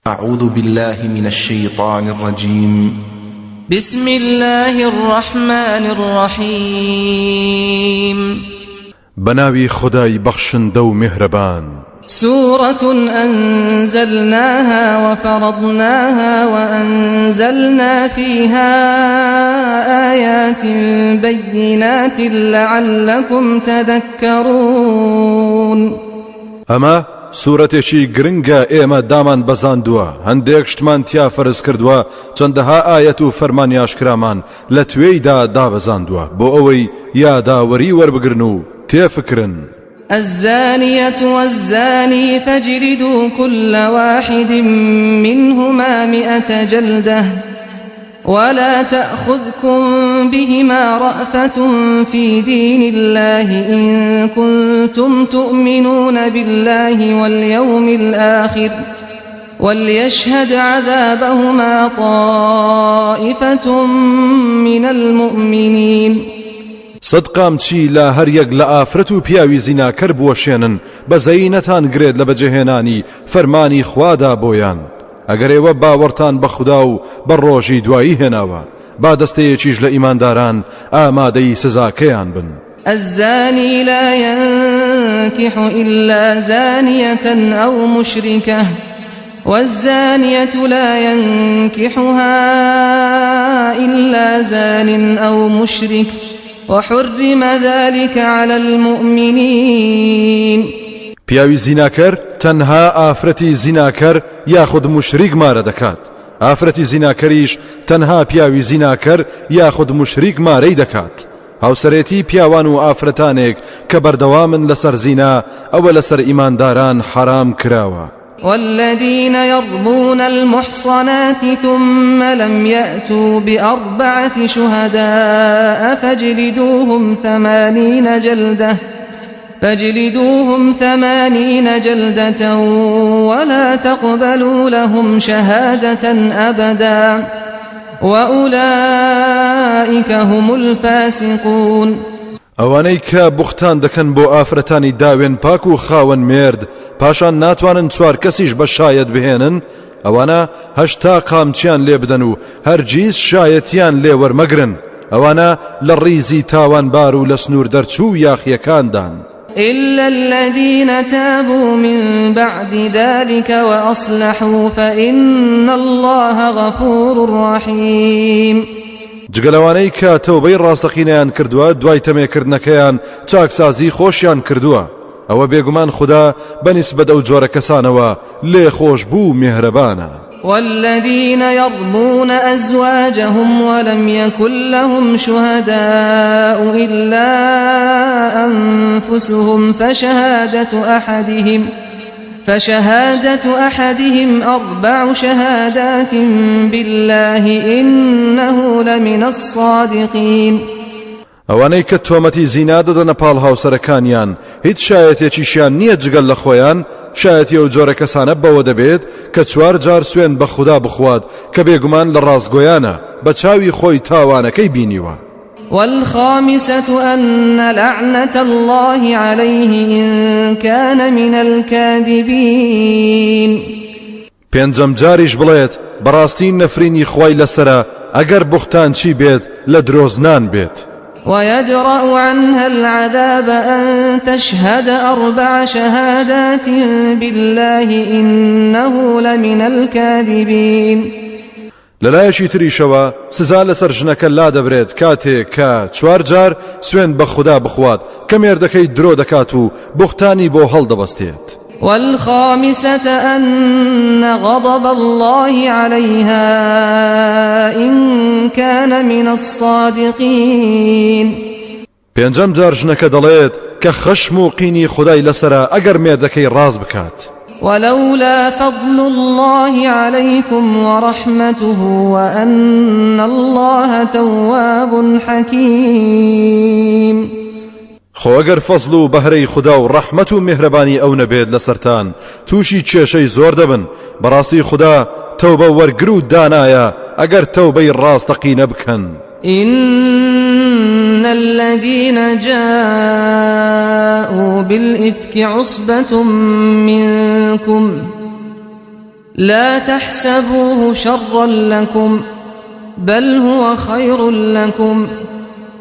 أعوذ بالله من الشيطان الرجيم. بسم الله الرحمن الرحيم. بناوي خداي بخشندو مهربان. سورة أنزلناها وفرضناها وأنزلنا فيها آيات بينات لعلكم تذكرون. أما سورتێکی گرنگە ئێمە دامان بەزاندووە، هەندێک شتمان تیا فەرز کردووە، چەندەها ئاەت و فەرمانیاشکرامان لە توێیدا دابەزاندووە بۆ ئەوەی یاداوەری وەربگرن و تێفکرن. الزانية والزاني فاجلدوا كل واحد منهما 100 جلدة ولا تأخذكم بهما رأفة في دين الله إن كنتم تؤمنون بالله واليوم الآخر وليشهد عذابهما طائفة من المؤمنين. صدقام چی لا هەر یەک لە ئافرەت و پیاوی زیناکەر بوەشێنن بە زەینەتان گرێت لە بەجێهێنانی فەرمانی خوادا بۆیان. ئەگەر ئێوە باوەڕتان بە خودا و بە ڕۆژی دوایی هێناوە با دەستەیەکیش لە ئیمانداران ئامادەی سزاکەیان بن. الزاني لا ينكح إلا زانية أو مشركة والزانية لا ينكحها إلا زان أو مشرك وحرم ذلك على المؤمنين. پیاوی زیناکەر تەنها ئافرەتی زیناکەر یاخود مشریک مارە دەکات. ئافرەتی زیناکەریش تەنها پیاوی زیناکەر یاخود مشریک مارەی دەکات. هاوسەرێتی پیاوان و ئافرەتانێک کە بەردەوامن لەسەر زینا ئەوە لەسەر ئیمانداران حرام کراوە. والذين يرمون المحصنات ثم لم يأتوا ب4 شهداء فاجلدوهم 80 جلدة ولا تقبلوا لهم شهادة أبدا وأولئك هم الفاسقون. ئەوانەی کە بوختان دەکەن بۆ ئافرەتانی داوێن پاک و خاوەن مێرد پاشان ناتوانن 4 کەسیش بە شایەت بهێنن، ئەوانە 8 قامچیان لێ بدەن و هەرگیز شایەتیان لێ وەرمەگرن. ئەوانە لە ڕیزی تاوانبار و لە سنوور دەرچوو یاخیەکاندان. إلا الذين تابوا من بعد ذلك وأصلحوا فإن الله غفور رحيم. جگەلەوانەی کە تەوبەی ڕاستەقینەیان کردووە دوای تەمێکردنەکەیان چاکسازی خۆشیان کردووە، ئەوە بێگومان خوددا بەنسبەت ئەو جۆرە کەسانەوە لێ خۆش بوو میهرەبانە. والذين يرمون أزواجهم ولم يكن لهم شهداء إلا أنفسهم فشهادة أحدهم 4 شهادات بالله إنه لمن الصادقين. ئەوانەی کە تۆمەتی زینا دەدەنە پاڵ هاوسەرەکانیان هیچ شایەتێکیشیان نییە جگەل لە خۆیان، شایەتی ئەو جۆرە کەسانە بەوە دەبێت کە 4 جار سوێن بە خودا بخوات کە بێگومان لە ڕاستگۆیانە بە چاوی خۆی تاوانەکەی بینیوە. والخامسة أن لعنة الله عليه إن كان من الكاذبين. پێنجەم جاریش بڵێت بەڕاستی نەفرینی خوای لەسرە ئەگەر بوختان چی بێت لە درۆزنان بێت. ويدرأ عنها العذاب أن تشهد 4 شهادات بالله إنه لمن الكاذبين. لەلایەکی تریشەوە سزا لەسەر ژنەکە لا دەبرێت کاتێک کە 4 جار سوێن بە خودا بخوات کە مێردەکەی درۆ دەکات و بوختانی بۆ هەڵدەبەستێت. والخامسة أن غضب الله عليها إن كان من الصادقين. پێنجەم جار ژنەکە دەڵێت کە خەشم و قینی خودای لەسرە ئەگەر مێردەکەی ڕاست بکات. ولولا فضل الله عليكم ورحمته وأن الله تواب حكيم. خۆ ئەگەر فەزڵ و بەهرەی خودا و ڕەحمەت و میهرەبانی ئەو نەبێت لەسەرتان تووشی کێشەی زۆر دەبن. بەڕاستی خودا تەوبە وەرگر و دانایە ئەگەر تەوبەی ڕاستەقینە بکەن. إن الذين جاءوا بالإفك عصبة منكم لا تحسبوه شرا لكم بل هو خير لكم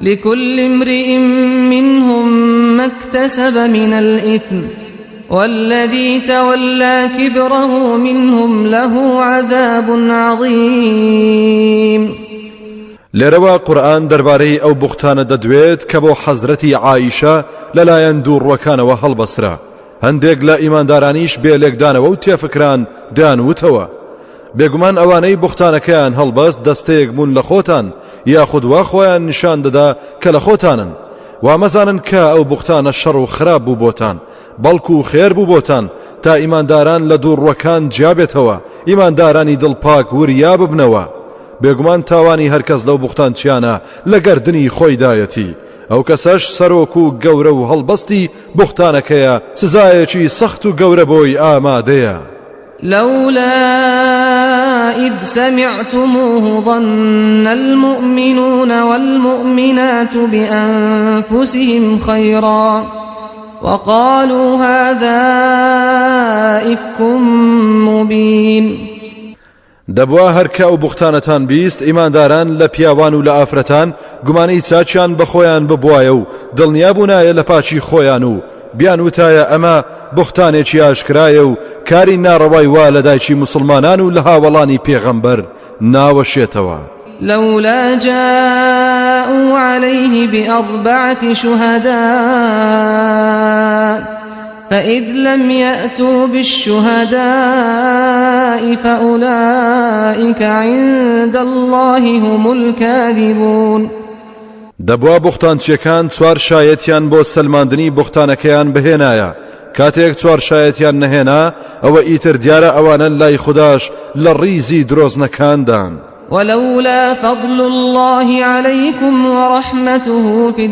لكل امرئ منهم ما اكتسب من الإثم والذي تولى كبره منهم له عذاب عظيم. لێرەوە قورئان دەربارەی ئەو بوختانە دەدوێت کە بۆ حەزرەتی عایشە لەلایەن دووڕوەکانەوە هەڵبەسترا. هەندێک لە ئیماندارانیش بێلێکدانەوە و تێفکران دانوتەوە بێگومان ئەوانەی بوختانەکەیان هەڵبەست دەستەیەک بوون لە خۆتان یاخود وا خۆیان نیشان دەدا کە لە خۆتانن. وا مەزانن کە ئەو بوختانە شەڕ و خراپ بوو بۆتان بەڵکو خێر بوو بۆتان تا ئیمانداران لە دووڕوەکان جیابێتەوە ئیماندارانی دڵپاک وریا ببنەوە. بێگومان تاوانی هەرکەس لەو بوختان چیانە لە گەردنی خۆیدایەتی ئەو کەسەش سەرۆک و گەورە و هەڵبەستی بوختانەکەیە سزایەکی سەخت و گەورە بۆی ئامادەیە. لولا إذ سمعتموه ظن المؤمنون والمؤمنات بأنفسهم خيرا وقالوا هذا إفك مبين. دەبوا هەرکە ئەو بوختانەتان بیست ئیمانداران لە پیاوان و لە ئافرەتان گومانەی چاچیان بە خۆیان ببوایە و دڵنیا بوونایە لە پاچی خۆیان و بیان وتایە ئەمە بوختانێکی ئاشکرایە و کاری ناڕەوای وا لە دایکی مسلمانان و لە هاوڵانی پێغەمبەر ناوەشێتەوە. لولا جاءوا عليه بأربعة شهداء فإذ لم يأتوا بالشهداء فأولئك عند الله هم الكاذبون. دەبوا بوختانچیەکان چوار شایەتیان بۆ سەلماندنی بوختانەکەیان بهێنایە کاتێک چوار شایەتیان نەهێنا ئەوە ئیتر دیارە ئەوانە لای خوداش لە ڕیزی درۆزنەکاندان. ولولا فضل الله عليكم ورحمته في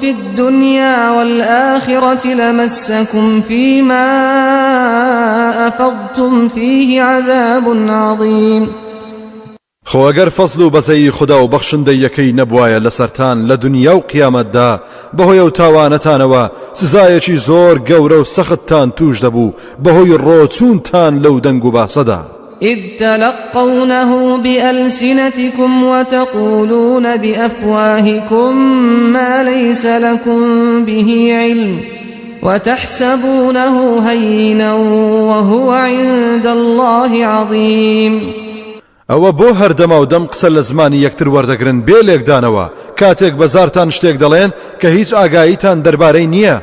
الدنيا والآخرة لمسكم فيما أفضتم فيه عذاب عظيم. خۆ ئەگەر فەزل و بەزەی خوددا و بەخشندەیەکەی نەبوایە لەسەرتان لە دنیا و قیامەتدا بەهۆی ئەو تاوانەتانەوە سزایەکی زۆر گەورە و سەختتان توش دەبوو بەهۆی ڕۆچوونتان لەو دەنگ و باسەدا. إذ تلقونه بألسنتكم وتقولون بأفواهكم ما ليس لكم به علم وتحسبونه هينا وهو عند الله عظيم. ئەوە بۆ هەردەما و دەم قسە لە زمانی یەکتر وەردەگرن بێ لێکدانەوە کاتێک بەزارتان شتێک دەڵێن کە هیچ ئاگاییتان دەربارەی نییە.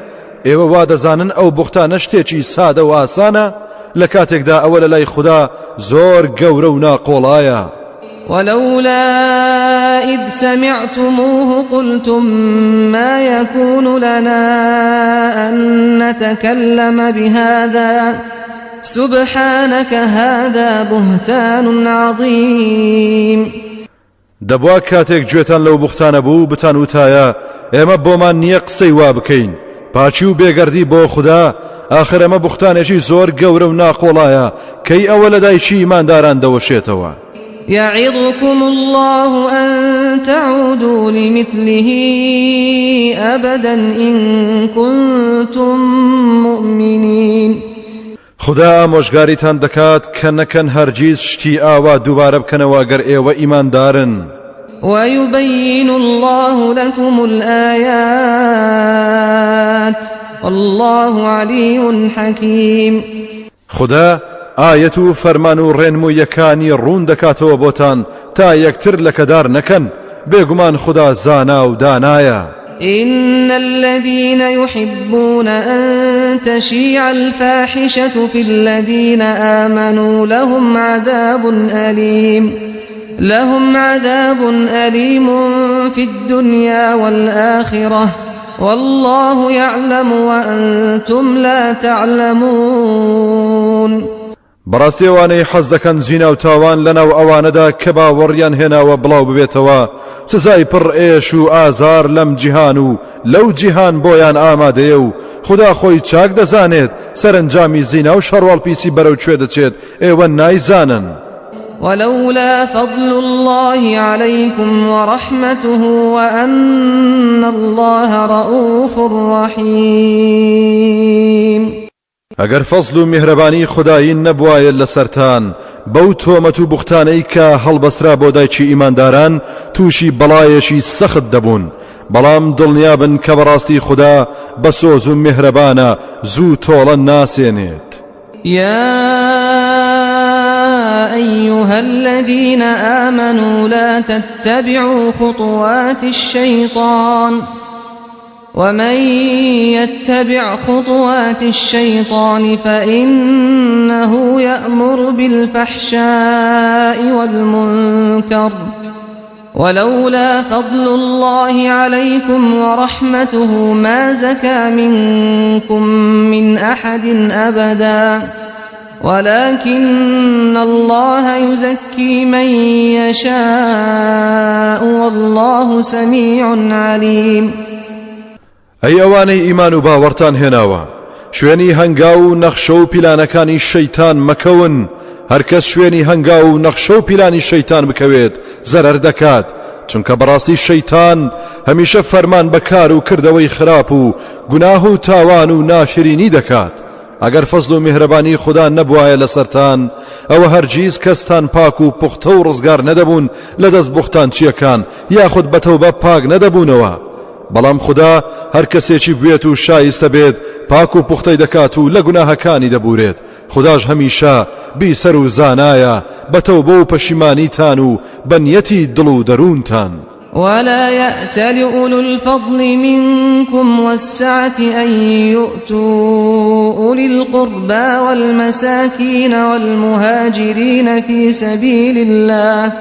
ئێوە وا دەزانن ئەو بوختانە شتێکی سادە و ئاسانە لە کاتێکدا ئەوە لە لای خوددا زۆر گەورە و ناقۆڵایە. ولولا إذ سمعتموه قلتم ما يكون لنا أن نتكلم بهذا سبحانك هذا بهتان عظيم. دەبوا کاتێک گوێتان لەو بوختانە بوو بتان وتایە ئێمە بۆمان نییە قسەی وا بکەین پاچی و بێگەردی بۆ خوددا ئاخر ئەمە بوختانێکی زۆر گەورە و ناقۆڵایە کەی ئەوە لە دایکی ئیمانداران دەوەشێتەوە. يعظكم الله أن تعودوا لمثله أبدا إن كنتم مؤمنين. خدا ئامۆژگاریتان دەکات کە نەکەن هەرگیز شتی ئاوا دووبارە بکەنەوە گەر ئێوە ئیماندارن. ويبين الله لكم الآيات والله عليم حكيم. خدا ئاەت و فەرمان و ڕێنموویەکانی ڕوون دەکاتەوە بۆتان تا یەکتر لەکەدار نەکەن بێگومان خدا زانا و دانایە. إن الذين يحبون أن تشيع الفاحشة في الذين آمنوا لهم عذاب أليم في الدنيا والآخرة والله يعلم وأنتم لا تعلمون. بەڕاستیەوانەی حەز دەکەن زینا و تاوان لەناو ئەوانەدا کە باوەڕیان هێناوە بڵاو ببێتەوە سزای پڕ ئێش و ئازار لەم جیهان و لەو جیهان بۆیان ئامادەیە و خدا خۆی چاک دەزانێت سەرنجامی زینا و شەڕواڵپیسی بەرەو کوێ دەچێت ئێوە نایزانن. ولولا فضل الله عليكم ورحمته وأن الله رؤوف رحيم. ئەگەر فەزل و میهرەبانی خودایی نەبوایە لەسەرتان بەو تۆمەت و بوختانەی کە هەڵبەسترا بۆ دایکی ئیمانداران تووشی بەڵایەکی سەخت دەبوون، بەڵام دڵنیابن کە بەڕاستی خوددا بە سۆز و میهرەبانە زوو تۆڵە ناسێنێت. يا أيها الذين آمنوا لا تتبعوا خطوات الشيطان ومن يتبع خطوات الشيطان فإنه يأمر بالفحشاء والمنكر ولولا فضل الله عليكم ورحمته ما زكى منكم من أحد أبدا ولكن الله يزكي من يشاء والله سميع عليم. ئەی ئەوانەی ئیمان و باوەڕتان هێناوە، شوێنی هەنگاو و نەخشە و پیلانەکانی شەیتان مەکەون. هەرکەس شوێنی هەنگاو و نەخشە و پیلانی شەیتان بکەوێت زەرەر دەکات، چونکە بەڕاستی شەیتان هەمیشە فەرمان بەکار و کردەوەی خراپ و گوناه و تاوان و ناشرینی دەکات. ئەگەر فەزل و میهرەبانی خوددا نەبوایە لەسەرتان ئەوە هەرگیز کەستان پاک و پوختە و ڕزگار نەدەبوون لە دەست بوختانچیەکان یاخود بەتەوبە پاک نەدەبوونەوە. بەڵام خوددا هەر کەسێکی بوێت و شایستە بێت پاک و پوختەی دەکات و لە گوناهەکانی دەبورێت. خودداش هەمیشە بیسەر و زانایە بەتەوبە و پەشیمانیتان و بەنیەتی دڵ و دەروونتان. ولا يأتل أولو الفضل منكم والسعة أن يؤتوا أولي القربى والمساكين والمهاجرين في سبيل الله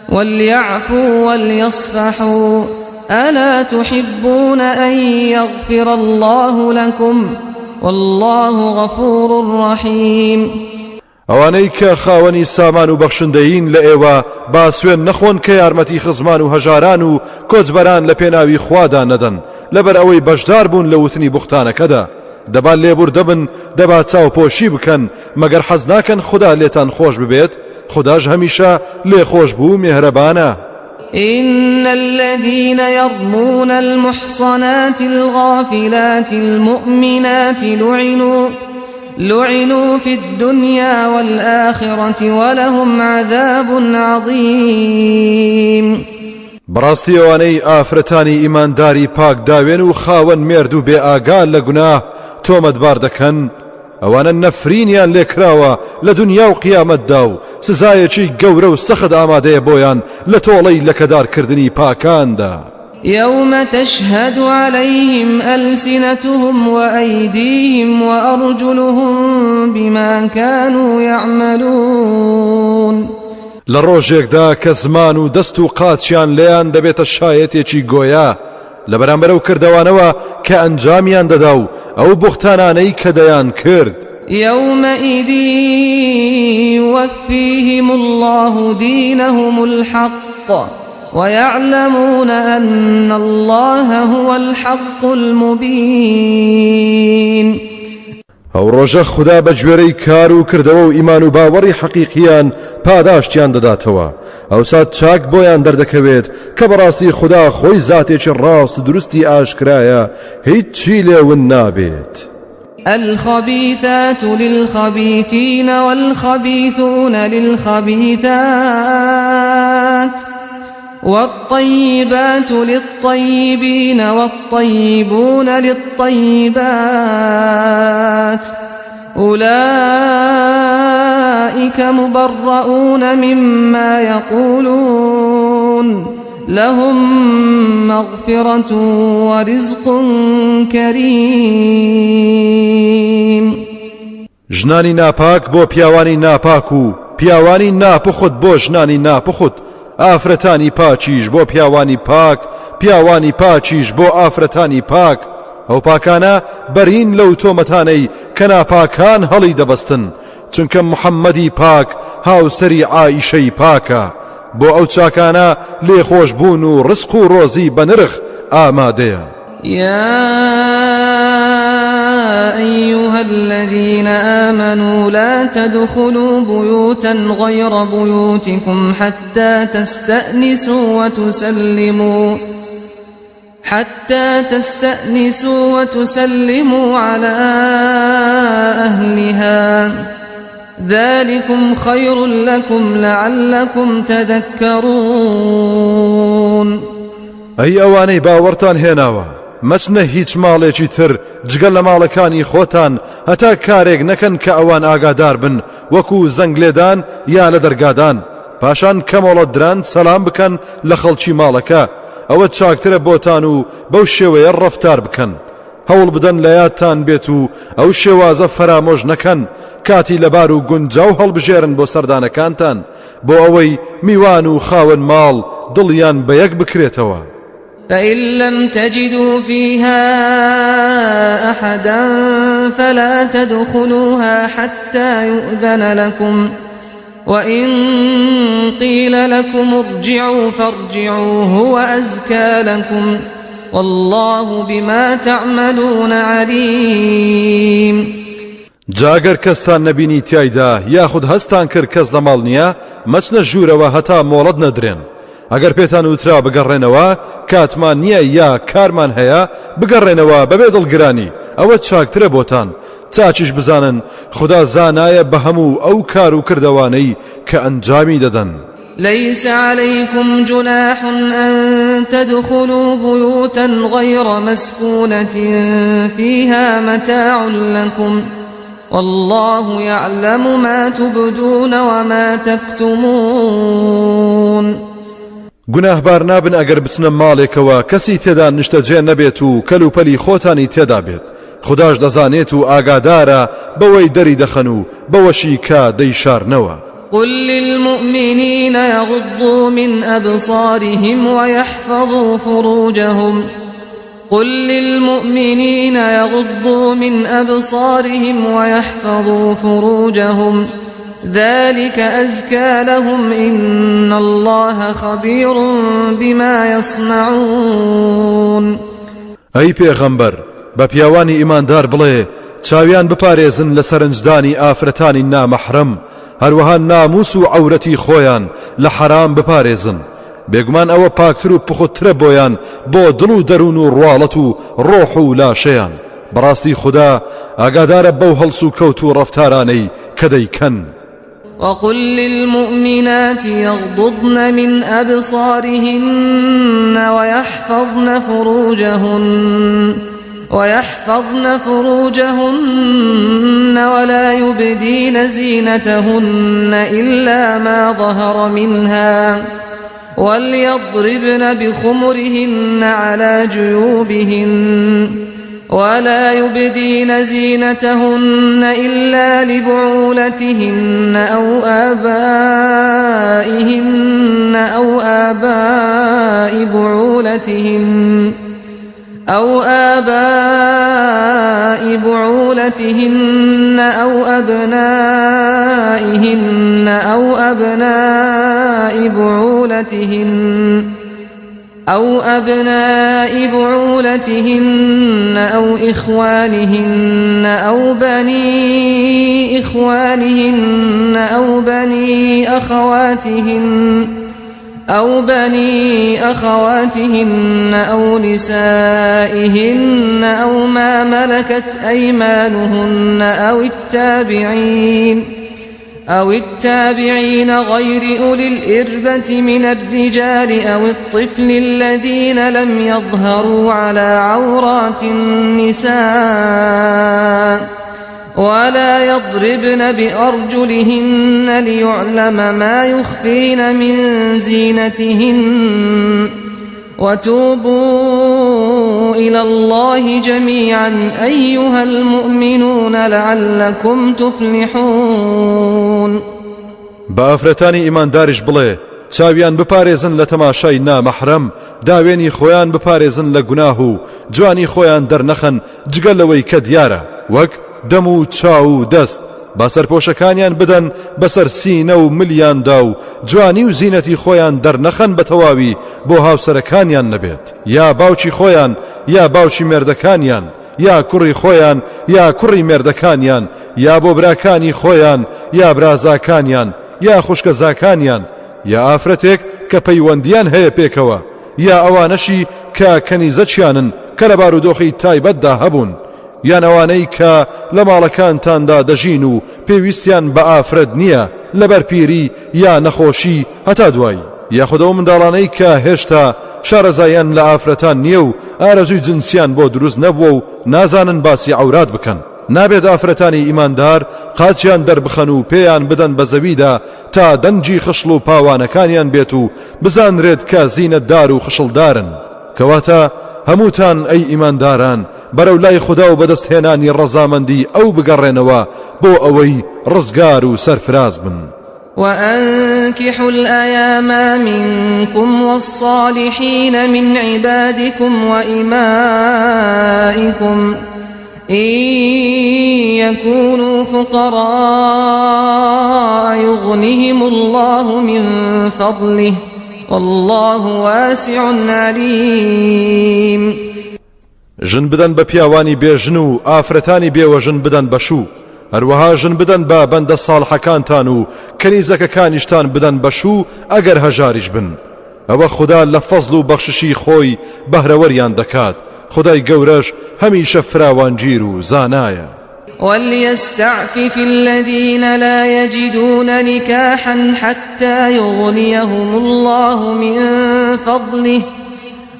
وليعفوا وليصفحوا ألا تحبون أن يغفر الله لكم والله غفور رحيم. ئەوانەی کە خاوەنی سامان و بەخشندەین لە ئێوە با سوێن نەخۆن کە یارمەتی خزمان و هەژاران و کۆچبەران لە پێناوی خوادا نەدەن لەبەر ئەوەی بەشدار بوون لە وتنی بوختانەکەدا. دەبا لێبور دەبن، دەبا چاوپۆشی بکەن مەگەر حەز ناکەن خوددا لێتان خۆش ببێت. خودداش هەمیشە لێخۆش بوو میهرەبانە. إن الذين يرمون المحصنات الغافلات المؤمنات لعنوا في الدنيا والآخرة ولهم عذاب عظيم. بەڕاستی ئەوانەی ئافرەتانی ئیمانداری پاک داوێن و خاوەن مێرد و بێ ئاگال لە گوناه تۆمەتبار دەکەن، ئەوانە نەفرینیان لێکراوە لە دنیا و قیامەتدا و سزایەکی گەورە و سەخت ئامادەیە بۆیان لە تۆڵەی لەکەدارکردنی پاکاندا. يوم تشهد عليهم ألسنتهم وأيديهم وأرجلهم بما كانوا يعملون. لروجێکدا کە زمان و دەست و قاچیان لێیان دەبێتە شایەتێکی گۆیا لە بەرامبەر ئەو کردەوانەوە کە ئەنجامیان دەدا و ئەو بوختانانەی کە دەیان کرد. يومئذ يوفيهم الله دينهم الحق ويعلمون أن الله هو الحق المبين. ئەو ڕۆژە خوددا بە گوێرەی کار و کردەوە و ئیمان و باوەڕی حەقیقیان پاداشتیان دەداتەوە. ئەوسا چاک بۆیان دەردەکەوێت کە بەڕاستی خوددا خۆی زاتێکی ڕاست و دروستی ئاشکرایە، هیچ چی لێون نابێت. الخبيثات للخبيثين والخبيثون للخبيثات والطيبات للطيبين والطيبون للطيبات أولئك مبرؤون مما يقولون لهم مغفرة ورزق كريم. ژنانی ناپاک بۆ پیاوانی ناپاک و پیاوانی ناپخت بۆ ژنانی ناپخت، ئافرەتانی پاچیش بۆ پیاوانی پاک، پیاوانی پاچیش بۆ ئافرەتانی پاک. ئەو پاکانە بەرین لەو تۆمەتانەی کە ناپاکان هەڵی دەبەستن، چونکە محەممەدی پاک هاوسەری عائیشەی پاکە. بۆ ئەو چاکانە لێخۆش بوون و ڕزق و ڕۆزی بە نرخ ئامادەیە. يا أيها الذين آمنوا لا تدخلوا بيوتا غير بيوتكم حتى تستأنسوا وتسلموا على ذلكم خير لكم لعلكم تذكرون ئەی ئەوانەی باوەڕتان هێناوە مەچنە هیچ ماڵێکی تر جگەل لە ماڵەکانی خۆتان هەتا کارێک نەکەن کە ئەوان ئاگادار بن وەکو زەنگ لێدان یا لە دەرگادان پاشان کەمەڵەت دران سەلام بکەن لە خەڵکی ماڵەکە ئەوە چاکترە بۆتان و بەو شێوەیە ڕەفتار بکەن هەوڵ بدەن لە یادتان بێت و ئەو شێوازە فەرامۆژ نەکەن کاتی لەبار و گونجاو هەڵبژێرن بۆ سەردانەکانتان بۆ ئەوەی میوان و خاوەن ماڵ دڵیان بە یەک بکرێتەوە فإن لم تجدوا فيها أحدا فلا تدخلوها حتى يؤذن لكم وإن قيل لكم ارجعوا فارجعوا هو أزكى لكم والله بما تعملون عليم جاگەر کەستان نەبینی تیایدا یاخود هەستان کرد کەس لە ماڵ نییە مەچنە ژوورەوە هەتا مۆڵەت نەدرێن ئەگەر پێتان وترا بگەڕێنەوە کاتمان نییە یا کارمان هەیە بگەڕێنەوە بەبێ دڵگرانی ئەوە چاکترە بۆتان چاچیش بزانن خدا زانایە بە هەموو ئەو کار و کردەوانەی کە ئەنجامی دەدەن ليس عليكم جناح أن تدخلوا بيوتا غير مسكونة فيها متاع لكم والله يعلم ما تبدون وما تكتمون گوناهبار نابن ئەگەر بچنە ماڵێکەوە کەسی تێدا نیشتەجێ نەبێت و کەلوپەلی خۆتانی تێدا بێت خداش دەزانێت و ئاگادارە بەوەی دەری دەخەن و بەوەشی کە دەیشارنەوە قل للمؤمنين يغضوا من أبصارهم ويحفظوا فروجهم قل للمؤمنين يغضوا من أبصارهم ويحفظوا فروجهم ذلك أزكى لهم إن الله خبير بما يصنعون أي پیغمبر بە پیاوانی ئیماندار بڵێ چاویان بپارێزن لە سەرنجدانی ئافرەتانی نامەحرەم هەروەها ناموس و عەورەتی خۆیان لە حەرام بپارێزن بێگومان ئەوە پاکتر و پخوترە بۆیان بۆ دڵ و دەروون و ڕواڵەت و ڕۆح و لاشەیان بەڕاستی خوددا ئاگادارە بەو هەڵس و کەوت و ڕەفتارانەی کە دەیکەن وقل للمؤمنات يغضضن من أبصارهن ويحفظن فروجهن ولا يبدين زينتهن إلا ما ظهر منها وليضربن بخمرهن على جيوبهن ولا يبدين زينتهن إلا لبعولتهن أو آبائهن أو آباء بعولتهن أو أبنائهن أو أبناء بعولتهن أو إخوانهن أو بني إخوانهن أو بني أخواتهن أو نسائهن أو ما ملكت أيمانهن أو التابعين غير أولي الإربة من الرجال أو الطفل الذين لم يظهروا على عورات النساء ولا يضربن بأرجلهن ليعلم ما يخفين من زينتهن وتوبوا إلى الله جميعا أيها المؤمنون لعلكم تفلحون بافرتانی ئیمانداریش بڵێ چاویان بپارێزن لە تەماشای نامەحرەم داوێنی خۆیان بپارێزن لە گوناه و جوانی خۆیان دەرنەخەن جگە لەوەی کە دیارە وەک دەم و چاو و دەست با سەرپۆشەکانیان بدەن بەسەر سینە و ملیاندا و جوانی و زینەتی خۆیان دەرنەخەن بە تەواوی بۆ هاوسەرەکانیان نەبێت یا باوکی خۆیان یا باوکی مێردەکانیان یا کوڕی خۆیان یا کوڕی مێردەکانیان یا بۆ براکانی خۆیان یا برازاکانیان یا خوشکەزاکانیان یا ئافرەتێک کە پەیوەندیان هەیە پێکەوە یا ئەوانەشی کە کەنیزەچیانن کە لە بارودۆخی تایبەتدا هەبوون یان ئەوانەی کە لە ماڵەکانتاندا دەژین و پێویستیان بە ئافرەت نییە لەبەر پیری یا نەخۆشی هەتا دوایی، یاخود ئەو منداڵانەی کە هێشتا شارەزایان لە ئافرەتان نییە و ئارەزووی جنسیان بۆ دروست نەبووە و نازانن باسی عەورات بکەن. نابێت ئافرەتانی ئیماندار قاچیان دەربخەن و پێیان بدەن بە زەویدا تا دەنجی خشڵ و پاوانەکانیان بێت و بزانرێت کە زینەتدار و خشڵدارن. کەواتە هەمووتان ئەی ئیمانداران بەرەو لای خوددا و بەدەستهێنانی ڕەزامەندی ئەو بگەڕێنەوە بۆ ئەوەی ڕزگار و سەرفراز بن. وأنكحوا الأيام منكم والصالحين من عبادكم وإمائكم إن يكونوا فقراء يغنهم الله من فضله والله واسع عليم. ژن بدەن بە پیاوانی بێژن و ئافرەتانی بێوەژن بدەن بەشوو، هەروەها ژن بدەن بە بەندە ساڵحەکانتان و کەنیزەکەکانیشتان بدەن بەشوو ئەگەر هەژاریش بن. ئەوە خوددا لە فەزڵ و بەخششی خۆی بەهرەوەریان دەکات. خدای گەورەش هەمیشە فراوانگیر و زانایە. وليستعفف الذين لا يجدون نكاحا حتى يغنيهم الله من فضله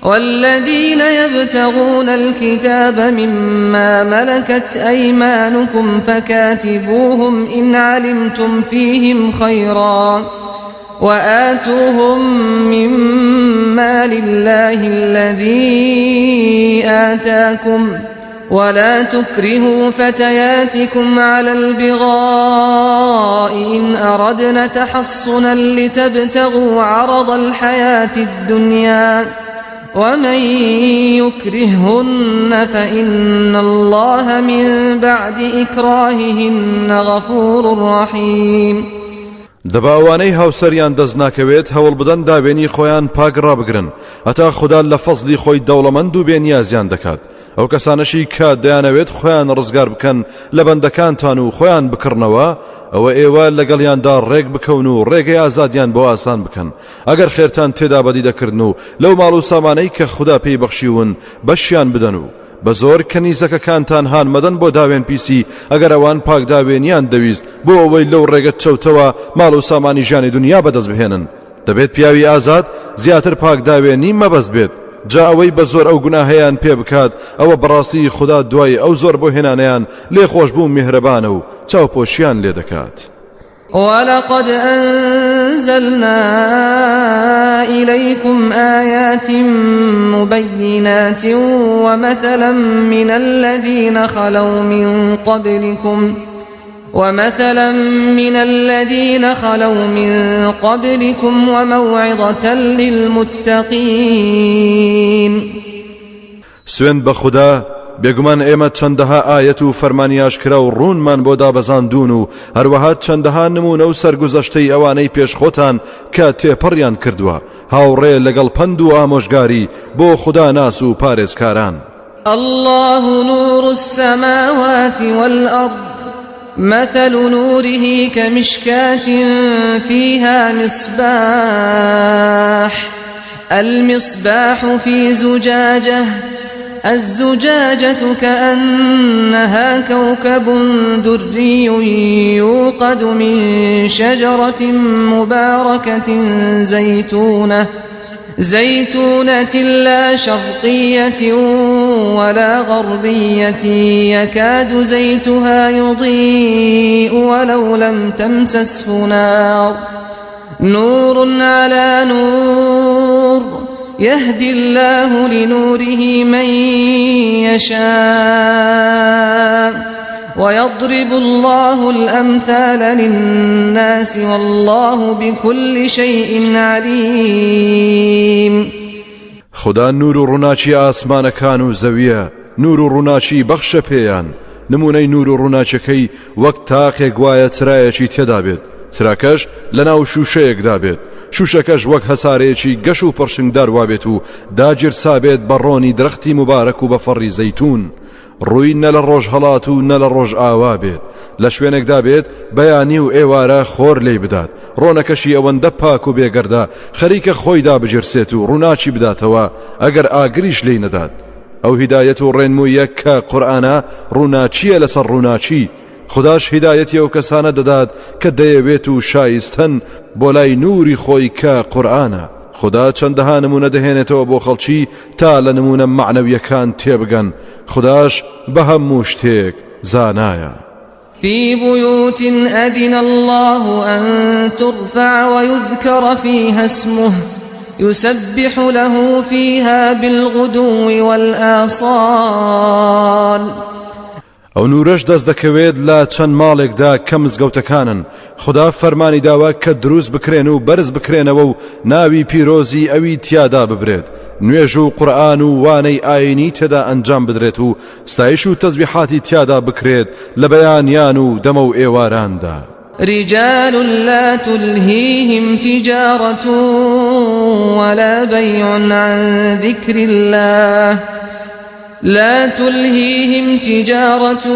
والذين يبتغون الكتاب مما ملكت أيمانكم فكاتبوهم إن علمتم فيهم خيرا وآتوهم مما لله الذي آتاكم ولا تكرهوا فتياتكم على البغاء إن أردنا تحصنا لتبتغوا عرض الحياة الدنيا ومن يكرههن فإن الله من بعد إكراههن غفور رحيم. دەباوانەی هاوسەریان دەستناکەوێت هەوڵ بدەن داوێنی خۆیان پاک ڕابگرن هەتا خوددا لە فەزلی خۆی دەوڵەمەند و بێنیازیان دەکات. ئەو کەسانەشی کە دەیانەوێت خۆیان ڕزگار بکەن لە بەندەکانتان و خۆیان بکڕنەوە ئەوە ئێوە لەگەڵیاندا ڕێک بکەون و ڕێگەی ئازادیان بۆ ئاسان بکەن. ئەگەر خێرتان تێدا بەدی دەکردن و لەو ماڵ و سامانەی کە خوددا پێی بەخشیون بەشیان بدەن و بە زۆر کەنیزەکەکانتان هان مەدەن بۆ داوێن پیسی ئەگەر ئەوان پاک داوێنیان دەویست بۆ ئەوەی لەو ڕێگەت چەوتەوە ماڵ و سامانی ژیانی دنیا بەدەست بهێنن. دەبێت پیاوی ئازاد زیاتر پاک داوێنی مەبەست بێت. جا ئەوەی بە زۆر ئەو گوناهەیان پێ بکات ئەوە بەڕاستی خوددا دوای ئەو زۆر بۆ هێنانیان لێ خۆش بوو میهرەبانە و چاوپۆشیان لێ دەکات. ولقد أنزلنا إليكم آيات مبينات ومثلا من الذين خلوا من قبلكم وموعظة للمتقين. سوێن بە خوددا بێگومان ئێمە چەندەها ئایەت و فەرمانیاشکرا و ڕوونمان بۆ دابەزاندون و هەروەها چەندەها نمونە و سەرگوزەشتەی ئەوانەی پێشخۆتان کە تێپەڕیان کردووە هاوڕێ لەگەڵ پند و ئامۆژگاری بۆ خوددا ناس و پارێزکاران. الله نور السماوات والأرض مثل نوره كمشكاة فيها المصباح في زجاجة الزجاجة كأنها كوكب دري يوقد من شجرة مباركة زيتونة لا شرقية ولا غربية يكاد زيتها يضيء ولو لم تمسسه نار نور على نور يهدي الله لنوره من يشاء ويضرب الله الأمثال للناس والله بكل شيء عليم. خدا نور و ڕووناچی ئاسمانەکان و زەویە نور و ڕووناچی بەخشە پێیان نمونەی نور و ڕووناچەکەی وەک تاقێک وایە چرایەکی تێدا بێت چراکەش لەناو شوشەیەکدا بێت شوشەکەش وەک هەسارەیەکی گەش و پڕشنگدار وابێت و داگیرسا بێت بە ڕۆنی درەختی مبارەک و بە فەڕی زەیتون ڕووی نە لە ڕۆژ هەڵات و نە لە ڕۆژ ئاوا بێت لە شوێنێکدا بێت بەیانی و ئێوارە خۆر لێی بدات ڕۆنەکەشی ئەوەندە پاک و بێگەردە خەریکە خۆی دابجرسێت و ڕووناچی بداتەوە ئەگەر ئاگریش لێی نەدات ئەو هیدایەت و ڕێنموویە کە قورئانە ڕووناچیە لەسەر ڕووناچی. خداش هیدایەتی ئەو کەسانە دەدات کە دەیەوێت و شایستن بۆ لای نووری خۆی کە قورئانە. خدا چەندەها نمونە دەهێنێتەوە بۆ خەڵکی تا لە نمونە معنەویەکان تێبگەن. خداش بە هەموو شتێک زانایە. في بيوت أذن الله أن ترفع ويذكر فيها اسمه يسبح له فيها بالغدو والآصال. ئەو نورەش دەست دەکەوێت لە چەند ماڵێکدا کە مزگەوتەکانن. خدا فەرمانی داوە کە دروست بکرێن و بەرز بکرێنەوە و ناوی پیرۆزی ئەوی تیادا ببرێت. نوێژ و قورئان و وانەی ئاینی تێدا ئەنجام بدرێت و ستایش و تەسبیحاتی تیادا بکرێت لە بەیانیان و دەمە و ئێواراندا. رجال لا تلهيهم تجارة ولا بيع عن ذكر الله لا تلهيهم تجارة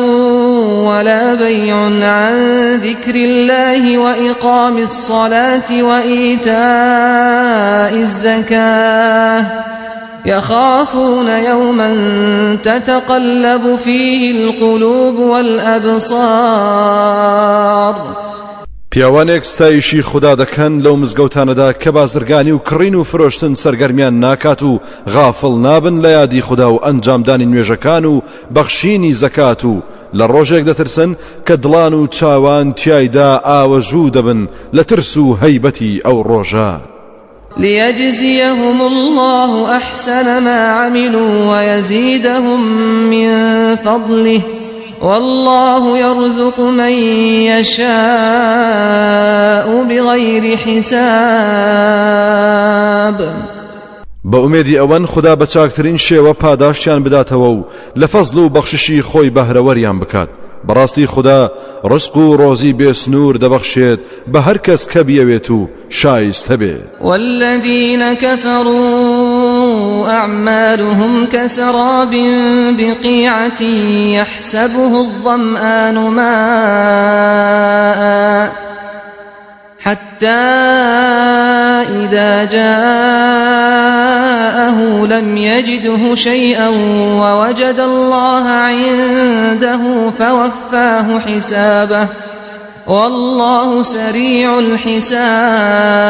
ولا بيع عن ذكر الله وإقام الصلاة وإيتاء الزكاة يخافون يوما تتقلب فيه القلوب والأبصار. پیاوانێک ستایشی خدا دەکەن لەو مزگەوتانەدا کە بازرگانی و کڕین و فرۆشتن سەرگەرمیان ناکات و غافڵ نابن لە یادی خدا و ئەنجامدانی نوێژەکان و بەخشینی زەکات و لە ڕۆژێک دەترسن کە دڵان و چاوان تیایدا ئاوەژوو دەبن لە ترس و هەیبەتی ئەو ڕۆژە. ليجزيهم الله أحسن ما عملوا ويزيدهم من فضله والله يرزق من يشاء بغير حساب. بأميدي أوان خدا بچاكترين شێوە پاداشتیان بداتەوە و لە فەزڵ و بەخششی خۆی بەهرەوەریان بکات. بەڕاستی خدا ڕزق و ڕۆزی بێسنوور دەبەخشێت بە هەر کەس کە بیەوێت و شایستە بێت. والذين كفروا أعمالهم كسراب بقيعة يحسبه الظمآن ماء حتى إذا جاءه لم يجده شيئا ووجد الله عنده فوفاه حسابه والله سريع الحساب.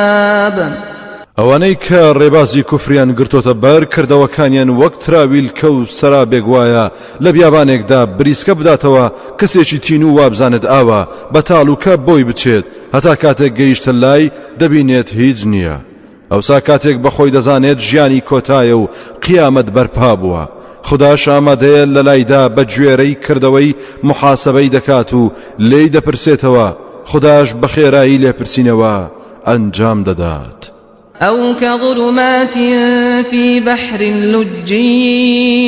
ئەوانەی کە ڕێبازی کوفریان گرتۆتە بەر کردەوەکانیان وەک تراویل کە و سەرابێک وایە لە بیابانێکدا بریسکە بداتەوە کەسێکی تین و وابزانت ئاوە بەتاڵوکە بۆی بچێت هەتا کاتێک گەیشتە لای دەبینێت هیچ نییە. ئەوسا کاتێک بەخۆی دەزانێت ژیانی کۆتایە و قیامەت بەرپا بووە. خداش ئامادەیە لە لایدا بە گوێرەی کردەوەی محاسەبەی دەکات و لێی دەپرسێتەوە. خداش بە خێرایی لێپرسینەوە ئەنجام دەدات. أو كظلمات في بحر لج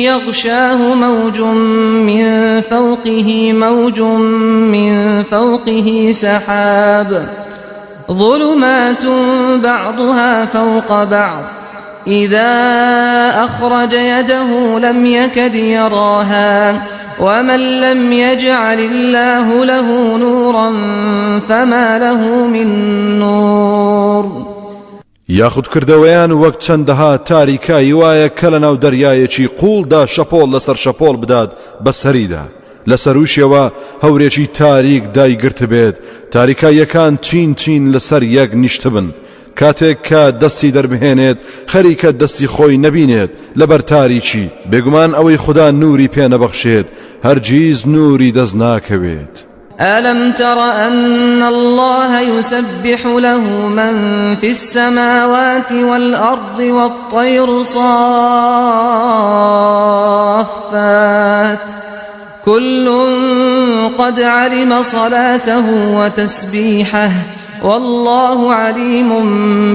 يغشاه موج من فوقه سحاب ظلمات بعضها فوق بعض إذا أخرج يده لم يكد يراها ومن لم يجعل الله له نورا فما له من نور. یاخود کردەوەیان وەک چەندەها تاریکایی وایە کە لە ناو دەریایەکی قوڵدا شەپۆڵ لەسەر شەپۆڵ بدات بەسەریدا لەسەروشیەوە هەورێکی تاریک دایگرت بێت تاریکاییەکان چین چین لەسەر یەک نیشت بن کاتێک کە دەستی دەربهێنێت خەریکە دەستی خۆی نەبینێت لەبەر تاریکی بێگومان ئەوەی خدا نوری پێ نەبەخشێت هەرگیز نوری دەست ناکەوێت. ألم تر أن الله يسبح له من في السماوات والأرض والطير صافات كل قد علم صلاته وتسبيحه والله عليم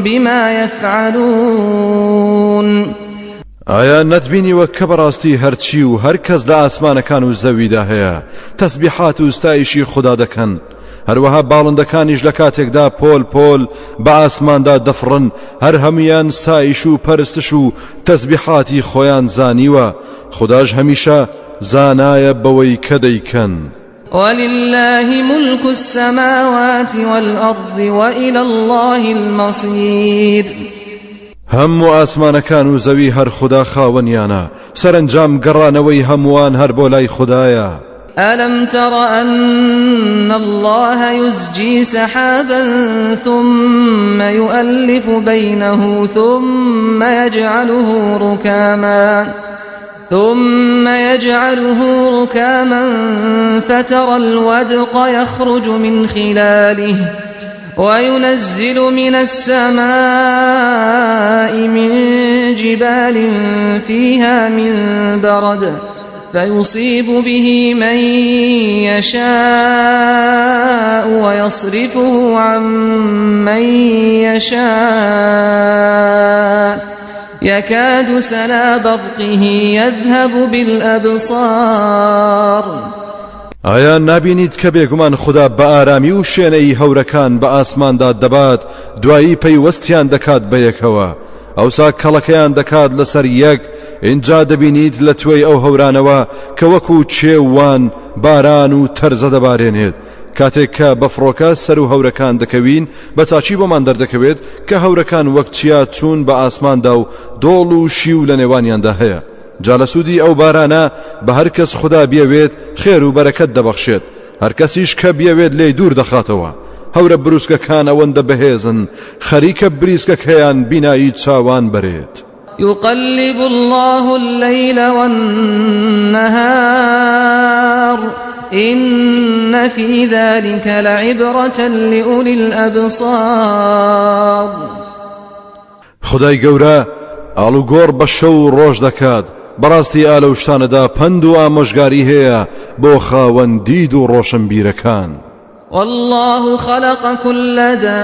بما يفعلون. ئایا نەتبینیوە کە بەڕاستی هەرچی و هەر کەس لە ئاسمانەکان و زەویدا هەیە تەسبیحات و ستایشی خدا دەکەن هەروەها باڵندەکانیش لە کاتێکدا پۆل پۆل بە ئاسماندا دەفڕن هەر هەمویان ستایش و پەرستش و تەسبیحاتی خۆیان زانیوە خداش هەمیشە زانایە بەوەی کە دەیکەن. ولله ملك السماوات والأرض وإلى الله المصير. هەموو ئاسمانەکان و زەوی هەر خوددا خاوەنیانە سەرنجام گەڕانەوەی هەمووان هەر بۆ لای خوددایە. ألم تر أن الله يزجي سحابا ثم يؤلف بينه ثم يجعله ركاما فترى الودق يخرج من خلاله وينزل من السماء من جبال فيها من برد فيصيب به من يشاء ويصرفه عن من يشاء يكاد سنا برقه يذهب بالأبصار. ئایا نابینیت کە بێگومان خوددا بە ئارامی و شوێنەی هەورەکان بە ئاسماندا دەبات دوایی پەیوەستیان دەکات بە یەکەوە ئەوسا کەڵەکەیان دەکات لەسەر یەک اینجا دەبینیت لە توێی ئەو هەورانەوە کە وەکو چێوان باران و تەرزە دەبارێنێت کاتێک کە بەفڕۆکە سەر و هەورەکان دەکەوین بە چاچی بۆمان دەردەکەوێت کە هەورەکان وەک چیا چوون بە ئاسماندا و دۆڵ و شیو لە نێوانیاندا هەیە. جا لە سوودی ئەو بارانە بە هەر کەس خوددا بیەوێت خێر و بەرەکەت دەبەخشێت هەر کەسیش کە بیەوێت لێی دوور دەخاتەوە. هەورە بروسکەکان ئەوەندە بەهێزن خەریکە بریسکەکەیان بینایی چاوان بەرێت. يقلب الله الليل والنهار إن في ذلك لعبرة لأولي الأبصار. خدای گەورە ئاڵوگۆڕ بە شەو و ڕۆژ دەکات بەڕاستی ئالە و شتانەدا پند و ئامۆژگاری هەیە بۆ خاوەن دید و ڕۆشنبیرەکان. والله خلق كل دابة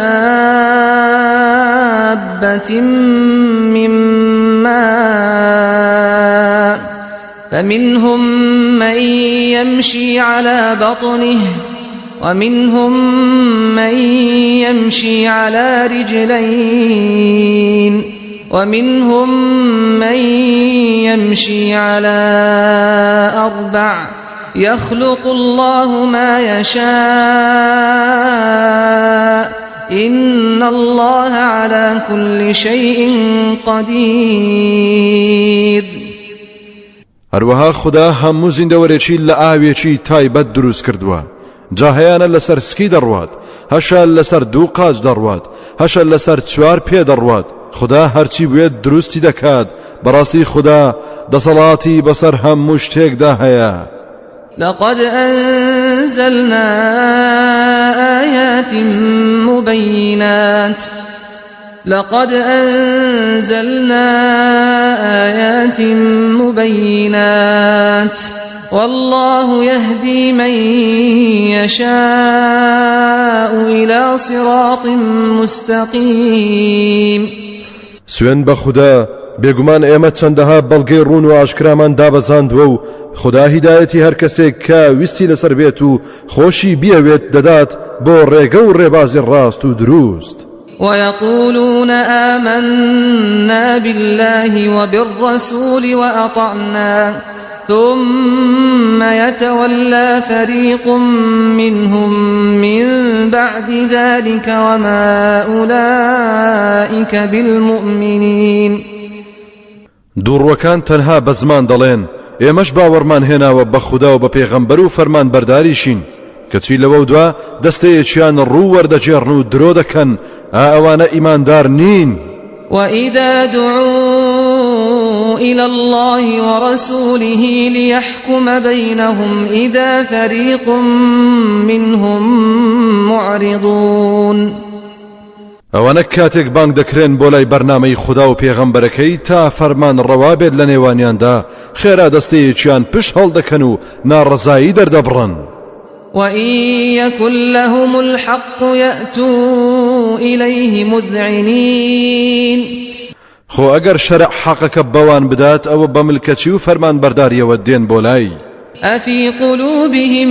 من ماء فمنهم من يمشي على بطنه ومنهم من يمشي على رجلين ومنهم من يمشي على أربع يخلق الله ما يشاء إن الله على كل شيء قدير. هەروەها خوددا هەموو زیندەوەرێکی لە ئاوێکی تایبەت دروست کردووە جا هەیانە لەسەر سکی دەڕوات هەشە لەسەر دوو قاچ دەڕوات هەشە لەسەر چوار پێ دەڕوات. خوددا هەرچی بوێت دروستی دەکات بەڕاستی خوددا دەسەڵاتی بەسەر هەموو شتێکدا هەیە. لقد أنزلنا آيات مبينات والله يهدي من يشاء إلى صراط مستقيم. سوێن بە خوددا بێگومان ئێمە چەندەها بەڵگەی ڕوون و ئاشکرامان دابەزاندووە و خوددا هیدایەتی هەر کەسێک کە ویستی لەسەر بێت و خۆشی بیەوێت دەدات بۆ ڕێگە و ڕێبازی ڕاست و دروست. ويقولون آمنا بالله وبالرسول وأطعنا ثم يتولى فريق منهم من بعد ذلك وما أولئك بالمؤمنين. دووڕوەکان تەنها بە زمان دەڵێن ئێمەش باوەڕمان هێناوە بە خوددا و بە پێغەمبەر و فەرمان بەرداریشین کەچی لەوە دوا دەستەیەکیان ڕوو وەردەجێڕن و درۆ دەکەن ئەوانە ئیماندار نین. وإذا دعوا إلى الله ورسوله ليحكم بينهم إذا فريق منهم معرضون. ئەوانە کاتێک بانگ دەکرێن بۆ لای بەرنامەی خوددا و پێغەمبەرەکەی تا فەرمان ڕەوابێت لە نێوانیاندا خێرا دەستەیەکیان پشت هەڵدەکەن و ناڕەزایی دەردەبڕن. وإن يكن لهم الحق يأتوا إليه مذعنين. خۆ ئەگەر شەرع حەقەکە بەوان بدات ئەوە بە ملکەچی و فەرمان بەرداریەوە دێن بۆ لای. أفي قلوبهم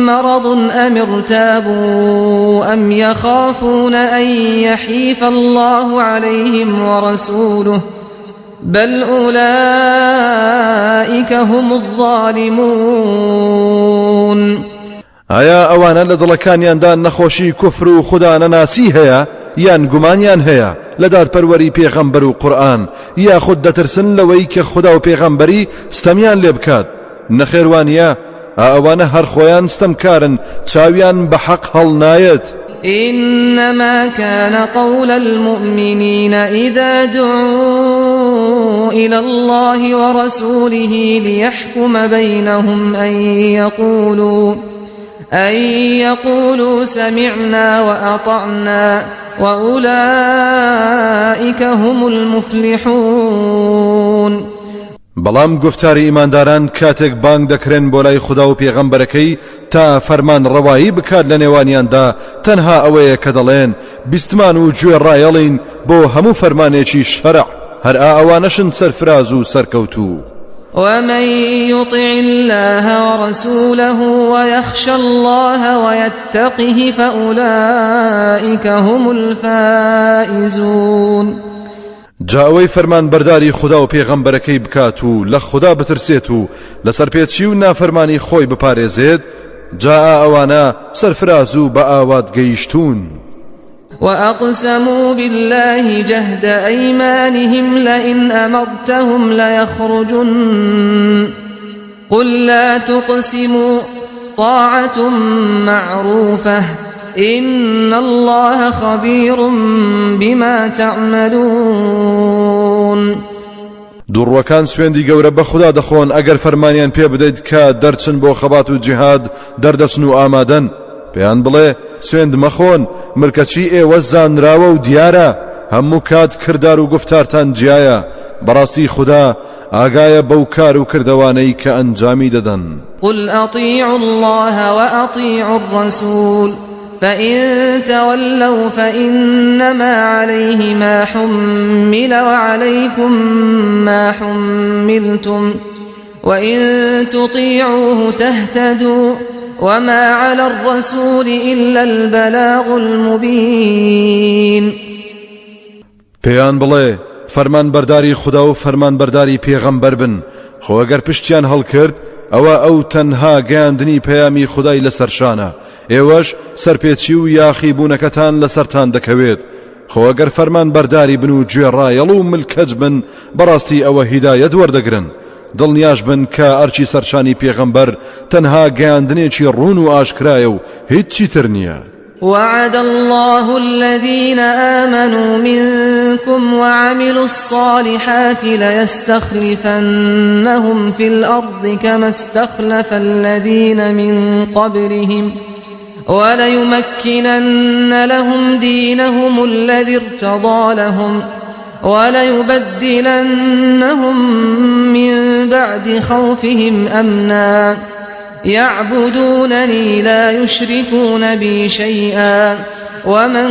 مرض أم ارتابوا أم يخافون أن يحيف الله عليهم ورسوله بل أولئك هم الظالمون. ئایا ئەوانە لە دڵەکانیاندا نەخۆشی کوفر و خوددا نەناسی هەیە یان گومانیان هەیە لە دادپەروەری پێغەمبەر و قورئان یاخود دەترسن لەوەی کە خوددا و پێغەمبەری ستەمیان لێ بکات نەخێوانیە ئەوانە هەر خۆیان ستەمکارن چاویان بە حەق هەڵنایەت إنما كان قول المؤمنين إذا دعوا إلى الله ورسوله ليحكم بينهم أن يقولوا سمعنا وأطعنا وأولئك هم المفلحون بەڵام گفتاری ئیمانداران کاتێک بانگ دەکرێن بۆ لای خوددا و پێغەمبەرەکەی تا فەرمان ڕەوایی بکات لە نێوانیاندا تەنها ئەوەیە کە دەڵێن بیستمان و گوێڕایەڵین بۆ هەموو فەرمانێکی شەرع هەر ئەوانەشن سەرفراز و سەرکەوتوو ومن يطع الله ورسوله ويخشى الله ويتقه فأولئك هم الفائزون جاوەی فەرمان بەرداری خوددا و پێغەمبەرەکەی بکات و لە خوددا بترسێت و لەسەر پێچی و نافەرمانی خۆی بپارێزێت جا ئەوانە سەرفراز و بە ئاوات گەیشتون وأقسموا بالله جهد أيمانهم لئن أمرتهم ليخرجن قل لا تقسموا طاعة معروفة إن الله خبير بما تعملون دوڕوەکان سوێندی گەورە بە خوددا دەخۆن ئەگەر فەرمانیان پێ بدەیت کە دەرچن بۆ خەبات و جیهاد دەردەچن و ئامادەن پێیان بڵێ سوێند مەخۆن ملکەچی ئێوە زانراوە و دیارە هەموو کات کردار و گفتارتان جیایە بەڕاستی خوددا ئاگایە بەو کار و کردەوانەی کە ئەنجامی دەدەن قل أطيعوا الله وأطيعوا الرسول فإن تولوا فإنما عليه ما حمل وعليكم ما حملتم وإن تطيعوه تهتدوا وما على الرسول إلا البلاغ المبين پێیان بڵێ فەرمان بەرداری خوددا و فەرمان بەرداری پێغەمبەر بن خۆ ئەگەر پشتیان هەڵکرد ئەوە ئەو تەنها گەیاندنی پەیامی خودای لەسەرشانە ئێوەش سەرپێچی و یاخی بوونەکەتان لەسەرتان دەکەوێت خۆ ئەگەر فەرمان بەرداری بن و گوێڕایەڵ و ملکەج بن بەڕاستی ئەوە هیدایەت وەردەگرن دڵنیاش بن کە ئەرچی سەرشانی پێغەمبەر تەنها گەیاندنێکی ڕوون و ئاشکرایە و هیچی تر نییە وعد الله الذين آمنوا منكم وعملوا الصالحات ليستخلفنهم في الأرض كما استخلف الذين من قبلهم وليمكنن لهم دينهم الذي ارتضى لهم وليبدلنهم من بعد خوفهم أمنا يعبدونني لا يشركون بي شيئا ومن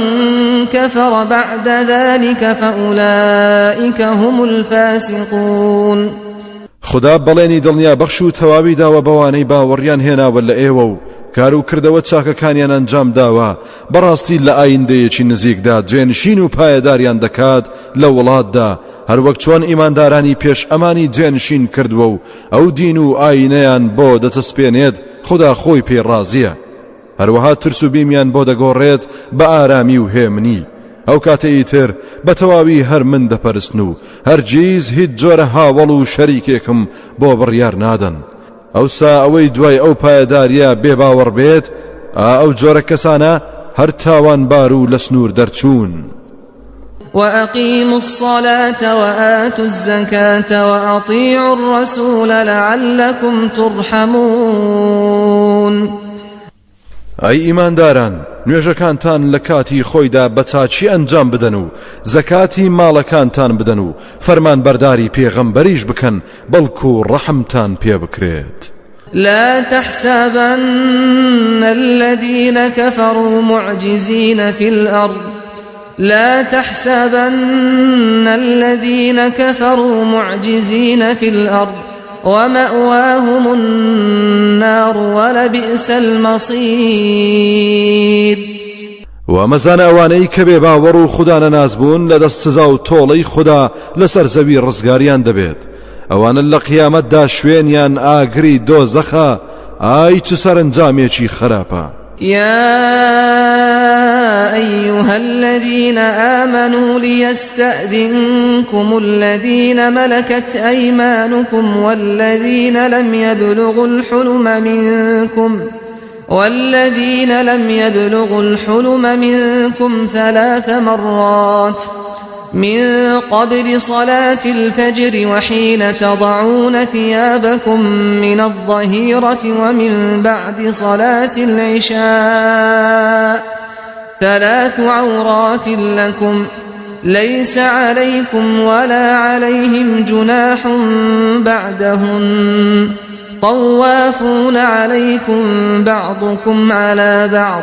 كفر بعد ذلك فأولئك هم الفاسقون خدا بەڵێنی دڵنیا بەخش و تەواوی داوە بەوانەی باوەڕیان هێناوە لە ئێوە و کار و کردەوە چاکەکانیان ئەنجام داوە بەڕاستی لە ئایندەیەکی نزیکدا جێنشین و پایەداریان دەکات لە وڵاتدا هەروەک چۆن ئیماندارانی پێش ئەمانی جێنشین کردووە و ئەو دین و ئاینەیان بۆ دەچەسپێنێت خدا خۆی پێ ڕازیە هەروەها ترس و بیمیان بۆ دەگۆڕێت بە ئارامی و هێمنی ئەو کاتە ئیتر بە تەواوی هەر من دەپەرستن و هەرگیز هیچ جۆرە هاوڵ و شەریکێکم بۆ بڕیار نادەن ئەوسا ئەوەی دوای ئەو پایەداریە بێباوەڕ بێت ئەو جۆرە کەسانە هەر تاوانبار و لە سنوور دەرچوون وأقيموا الصلاة وآتوا الزكاة وأطيعوا الرسول لعلكم ترحمون ئەی ئیمانداران نوێژەکانتان لە کاتی خۆیدا بە چاچی ئەنجام بدەن و زەکاتی ماڵەکانتان بدەن و فەرمان بەرداری پێغەمبەریش بکەن بەڵکو ڕەحمتان پێ بکرێت لا تحسبن الذين كفروا معجزين في الأرض لا تحسبن الذين كفروا معجزين في الأرض ومأواهم النار ولبئس المصير ومەزانە ئەوانەی کە بێ باوەڕ و خوددا نەناز بوون لە دەست سزا و تۆڵەی خوددا لەسەر زەوی ڕزگاریان دەبێت ئەوانە لە قیامەتدا شوێنیان ئاگری دۆزەخە ئای چ سەرنجامێکی خراپە. يا أيها الذين آمنوا ليستأذنكم الذين ملكت أيمانكم والذين لم يبلغوا الحلم منكم 3 مرات من قبل صلاة الفجر وحين تضعون ثيابكم من الظهيرة ومن بعد صلاة العشاء 3 عورات لكم ليس عليكم ولا عليهم جناح بعدهن طوافون عليكم بعضكم على بعض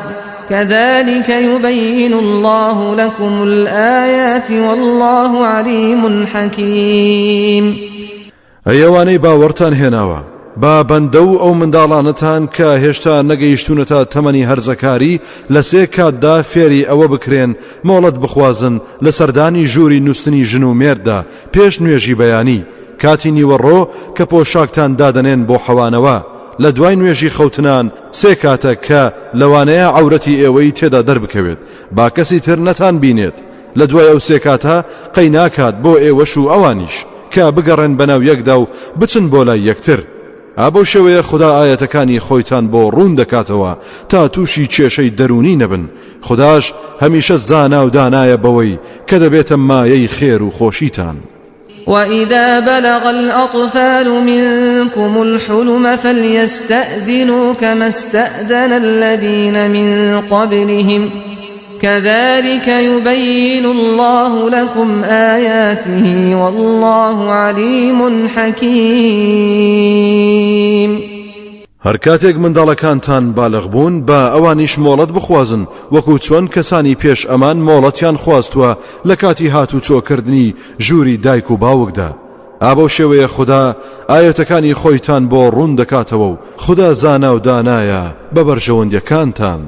كذلك يبين الله لكم الآيات والله عليم حكيم. ئەیەوانەی باوەڕتان هێناوە با بەندە و ئەو منداڵانەتان کە هێشتا نەگەیشتونەتە تەمەنی هەرزەکاری لە 3 کاتدا فێری ئەوە بکرێن مۆڵەت بخوازن لە سەردانی ژووری نووستنی ژن و مێردا پێش نوێژی بەیانی کاتی نیوەڕۆ کە پۆشاکتان دادەنێن بۆ حەوانەوە لە دوای نوێژی خەوتنان 3 کاتە کە لەوانەیە عەورەتی ئێوەی تێدا دەربکەوێت با کەسی تر نەتان بینێت لە دوای ئەو 3 کاتە قەی ناکات بۆ ئێوەش و ئەوانیش کە بگەڕێن بەناو یەکدا و بچن بۆ لای یەکتر. ئابەو شێوەیە خوددا ئاەتەکانی خۆیتان بۆ ڕوون دەکاتەوە تا تووشی کێشەی دەرونی نەبن. خودداش هەمیشە زانا و دانایە بەوەی کە دەبێتە مایەی خێر و خۆشیتان. وإذا بلغ الأطفال منكم الحلم فليستأذنوا كما استأذن الذين من قبلهم كذلك يبين الله لكم آياته والله عليم حكيم. هەر کاتێک منداڵەکانتان بالغ بوون با ئەوانیش مۆڵەت بخوازن وەکو چۆن کەسانی پێش ئەمان مۆڵەتیان خواستووە لە کاتی هاتوو چۆکردنی ژووری دایک و باوکدا. ئابەو شێوەیە خوددا ئاەتەکانی خۆیتان بۆ ڕوون دەکاتەوە و خوددا زانا و دانایە بە بەرژەوەندیەکانتان.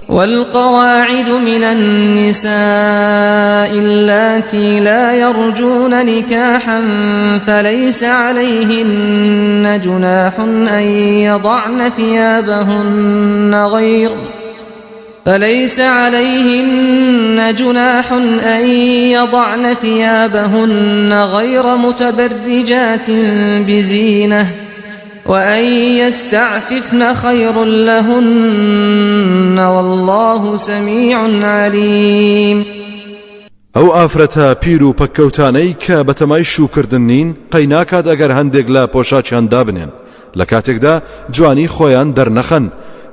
والقواعد من النساء اللاتي لا يرجون نكاحا فليس عليهن جناح أن يضعن ثيابهن غير متبرجات بزينة وأن يستعففن خير لهن والله سميع عليم. ئەو ئافرەتە پیر و پەککەوتانەی کە بەتەمای شوکردن نین قەی ناکات ئەگەر هەندێک لە پۆشاچیان دابنێن لە کاتێکدا جوانی خۆیان دەرنەخەن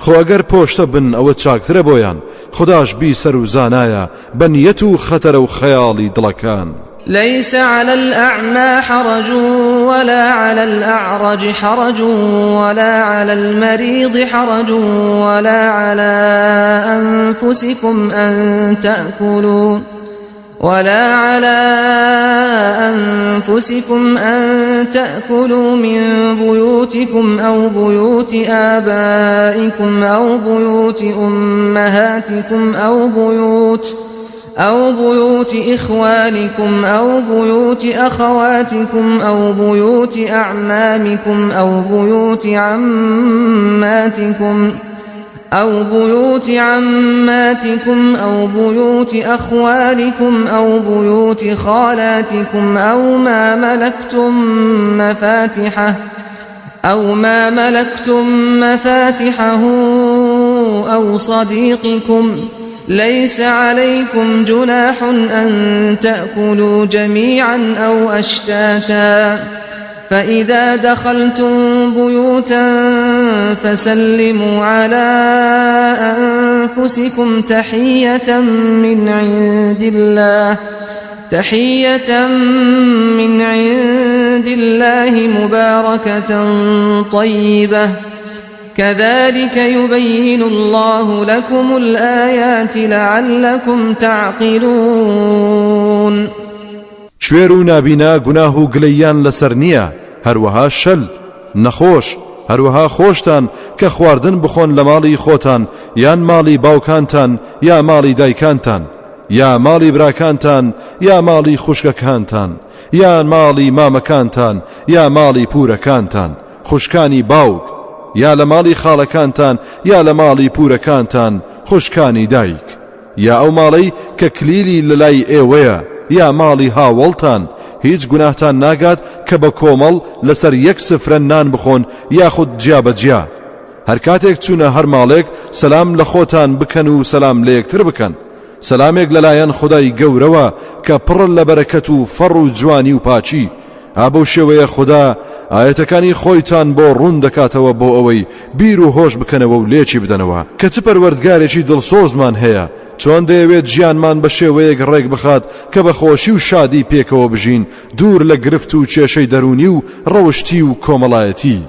خۆ ئەگەر پۆشتە بن ئەوە چاکترە بۆیان خودداش بیسەر و زانایە بە نیەت و خەتەرە و خەیاڵی دڵەکان. ليس على الأعمى حرج ولا على الأعرج حرج ولا على المريض حرج ولا على أنفسكم أن تأكلوا من بيوتكم أو بيوت آبائكم أو بيوت أمهاتكم أو بيوت إخوانكم أو بيوت أخواتكم أو بيوت أعمامكم أو بيوت عماتكم أو بيوت أخوالكم أو بيوت خالاتكم أو ما ملكتم مفاتحه أو صديقكم ليس عليكم جناح أن تأكلوا جميعا أو أشتاتا فإذا دخلتم بيوتا فسلموا على أنفسكم تحية من عند الله مباركة طيبة كذلك يبين الله لكم الآيات لعلكم تعقلون. شوێر و نابینا گوناه و گلەیان لەسەر نییە هەروەها شەل نەخۆش هەروەها خۆشتان کە خواردن بخۆن لە ماڵی خۆتان یان ماڵی باوکانتان یا ماڵی دایکانتان یا ماڵی براکانتان یا ماڵی خوشکەکانتان یا ماڵی مامەکانتان یا ماڵی پورەکانتان خوشکانی باوک یا لە ماڵی خاڵەکانتان یا لە ماڵی پورەکانتان خوشکانی دایک، یا ئەو ماڵەی کە کلیلی لەلای ئێوەیە یا ماڵی هاوڵتان، هیچ گوناهتان ناگات کە بە کۆمەڵ لەسەر یەک سفرە نان بخۆن یاخود جیابەجیا. هەر کاتێک چوونە هەر ماڵێک سەلام لە خۆتان بکەن و سەلام لە یەکتر بکەن. سەلامێک لەلایەن خودای گەورەوە کە پڕ لە بەرەکەت و فەڕ و جوانی و پاچی. ئابەو شێوەیە خوددا ئاەتەکانی خۆیتان بۆ ڕوون دەکاتەوە بۆ ئەوەی بیر و هۆش بکەنەوە و لێکی بدەنەوە کە چ پەروەردگارێکی دڵسۆزمان هەیە، چۆن دەیەوێت ژیانمان بە شێوەیەک ڕێک بخات کە بە خۆشی و شادی پێکەوە بژین، دوور لە گرفت و کێشەی دەرونی و ڕەوشتی و کۆمەڵایەتی.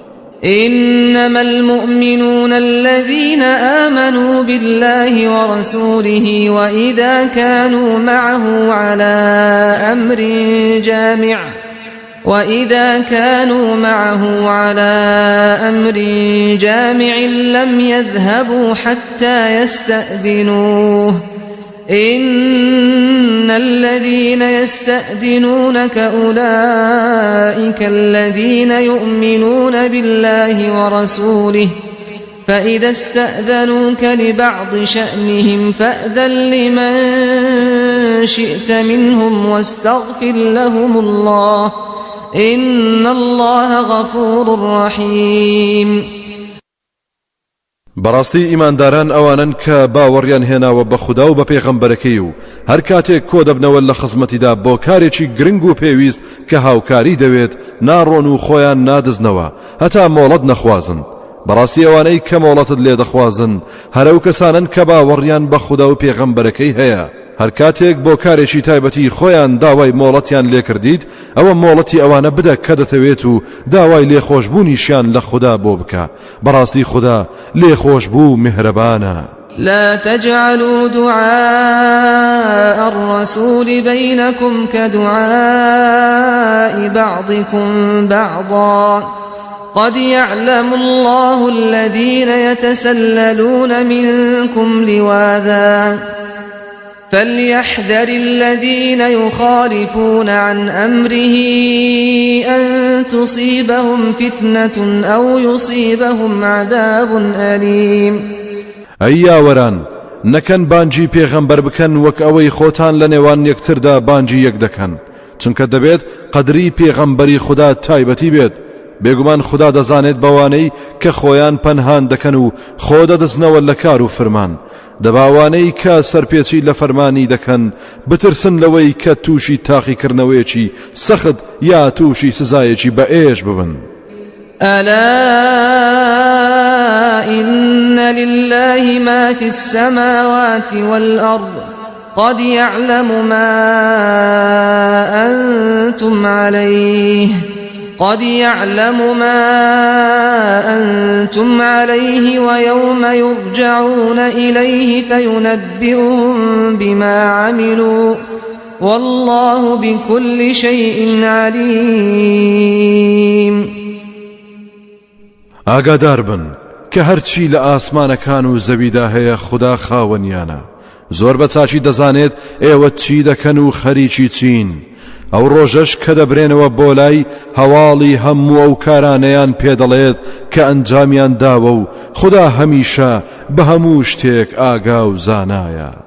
إنما المؤمنون الذين آمنوا بالله ورسوله وإذا كانوا معه على أمر جامع لم يذهبوا حتى يستأذنوه إن الذين يستأذنونك أولئك الذين يؤمنون بالله ورسوله فإذا استأذنوك لبعض شأنهم فأذن لمن شئت منهم واستغفر لهم الله إن الله غفور رحيم. بەڕاستی ئیمانداران ئەوانن کە باوەڕیان هێناوە بە خودا و بە پێغەمبەرەکەی و هەر کاتێک کۆ دەبنەوە لە خزمەتیدا بۆ کارێکی گرنگ و پێویست کە هاوکاری دەوێت ناڕۆن و خۆیان نادزنەوە هەتا مۆڵەت نەخوازن. بەڕاستی ئەوانەی کە مۆڵەتت لێ دەخوازن هەرەو کەسانن کە باوەڕیان بە خودا و پێغەمبەرەکەی هەیە. هەر کاتێک بۆ کارێکی تایبەتی خۆیان داوای مۆڵەتیان لێ کردیت ئەوە مۆڵەتی ئەوانە بدە کە دەتەوێت و داوای لێخۆشبوونیشیان لە خوددا بۆ بکە. بەڕاستی خوددا لێخۆشبوو میهرەبانە. لا تجعلوا دعاء الرسول بينكم كدعاء بعضكم بعضا قد يعلم الله الذين يتسللون منكم لواذا فليحذر الذين يخالفون عن أمره أن تصيبهم فتنة أو يصيبهم عذاب أليم. ئەیاوەران نەکەن بانجی پێغەمبەر بکەن وەک ئەوەی خۆتان لە نێوان یەکتردا بانجی یەک دەکەن، چونکە دەبێت قەدری پێغەمبەری خوددا تایبەتی بێت. بێگومان خوددا دەزانێت بەوانەی کە خۆیان پەنهان دەکەن و خۆ دەدەستنەوە لە کار و فرمان. دەباوانەی کە سەرپێچی لە فەرمانی دەکەن بترسن لەوەی کە تووشی تاقیکردنەوەیەکی سەخت یا تووشی سزایەکی بە ئێش ببن. ألا إن لله ما في السماوات والأرض قد يعلم ما أنتم عليه ويوم يرجعون إليه فينبئهم بما عملوا والله بكل شيء عليم. ئاگادار بن کە هەرچی لە ئاسمانەکان و زەویدا هەیە خوددا خاوەنیانە، زۆر بە چاچی دەزانێت ئێوە چی دەکەن و خەریکی چین. ئەو ڕۆژەش کە دەبرێنەوە بۆ لای هەواڵی هەموو ئەو کارانەیان پێدەڵێت کە ئەنجامیان داوە و خوددا هەمیشە بە هەموو شتێک ئاگا و زانایە.